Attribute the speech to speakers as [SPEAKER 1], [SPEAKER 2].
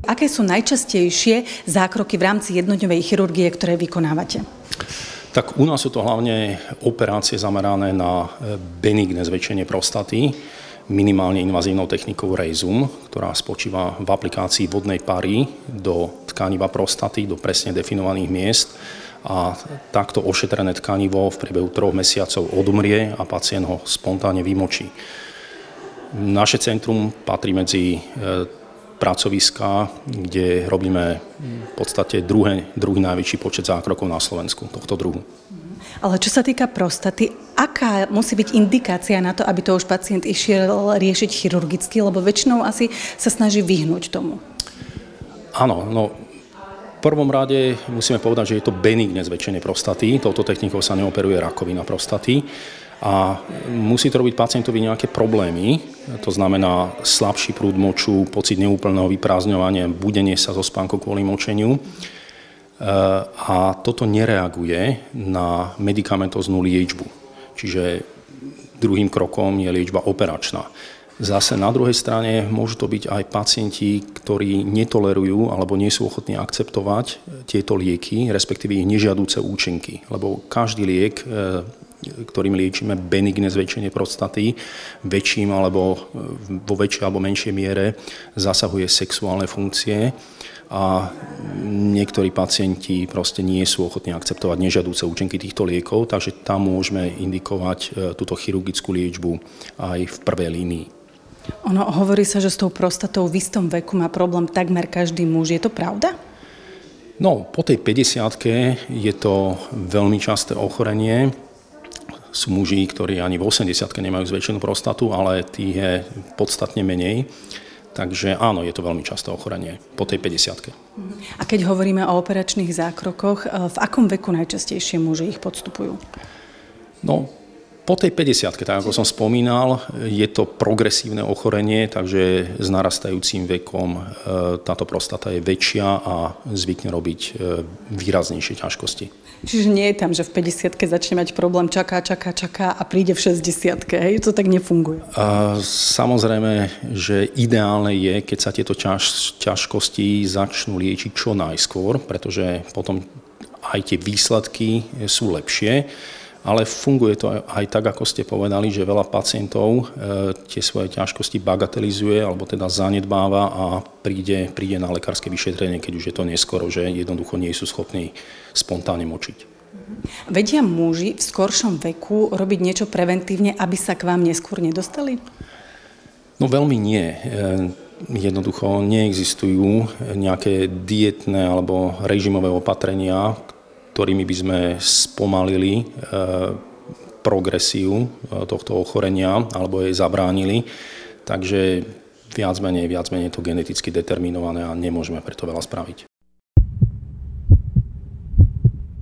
[SPEAKER 1] Aké sú najčastejšie zákroky v rámci jednodňovej chirurgie, ktoré vykonávate?
[SPEAKER 2] Tak u nás sú to hlavne operácie zamerané na benigné zväčšenie prostaty, minimálne invazívnou technikou Rezum, ktorá spočíva v aplikácii vodnej pary do tkaniva prostaty, do presne definovaných miest a takto ošetrené tkanivo v priebehu 3 mesiacov odumrie a pacient ho spontánne vymočí. Naše centrum patrí medzi pracoviská, kde robíme v podstate druhý najväčší počet zákrokov na Slovensku tohto druhu.
[SPEAKER 1] Ale čo sa týka prostaty, aká musí byť indikácia na to, aby to už pacient išiel riešiť chirurgicky, lebo väčšinou asi sa snaží vyhnúť tomu?
[SPEAKER 2] Áno, v prvom rade musíme povedať, že je to benigné zväčšenie prostaty. Touto technikou sa neoperuje rakovina prostaty. A musí to robiť pacientovi nejaké problémy, to znamená slabší prúd moču, pocit neúplného vyprázdňovania, budenie sa zo spánku kvôli močeniu. A toto nereaguje na medikamentóznu liečbu. Čiže druhým krokom je liečba operačná. Zase na druhej strane môžu to byť aj pacienti, ktorí netolerujú alebo nie sú ochotní akceptovať tieto lieky, respektíve ich nežiaduce účinky. Lebo každý liek, ktorým liečíme benigné zväčšenie prostaty, väčším alebo vo väčšej alebo menšej miere zasahuje sexuálne funkcie a niektorí pacienti proste nie sú ochotní akceptovať nežiaduce účinky týchto liekov, takže tam môžeme indikovať túto chirurgickú liečbu aj v prvej línii.
[SPEAKER 1] Hovorí sa, že s tou prostatou v istom veku má problém takmer každý muž. Je to pravda?
[SPEAKER 2] No, po tej 50-ke je to veľmi časté ochorenie. Sú muži, ktorí ani v 80-ke nemajú zväčšenú prostatu, ale tých je podstatne menej. Takže áno, je to veľmi časté ochorenie po tej 50-ke.
[SPEAKER 1] A keď hovoríme o operačných zákrokoch, v akom veku najčastejšie muži ich podstupujú?
[SPEAKER 2] No, po tej 50-ke, tak ako som spomínal, je to progresívne ochorenie, takže s narastajúcim vekom táto prostata je väčšia a zvykne robiť výraznejšie ťažkosti.
[SPEAKER 1] Čiže nie je tam, že v 50-ke začne mať problém, čaká a príde v 60-ke, hej? To tak nefunguje.
[SPEAKER 2] Samozrejme, že ideálne je, keď sa tieto ťažkosti začnú liečiť čo najskôr, pretože potom aj tie výsledky sú lepšie. Ale funguje to aj tak, ako ste povedali, že veľa pacientov tie svoje ťažkosti bagatelizuje alebo teda zanedbáva a príde na lekárske vyšetrenie, keď už je to neskoro, že jednoducho nie sú schopní spontánne močiť.
[SPEAKER 1] Vedia muži v skoršom veku robiť niečo preventívne, aby sa k vám neskôr nedostali?
[SPEAKER 2] No veľmi nie. Jednoducho neexistujú nejaké dietné alebo režimové opatrenia, ktorými by sme spomalili progresiu tohto ochorenia alebo jej zabránili. Takže viac menej je to geneticky determinované a nemôžeme preto veľa spraviť.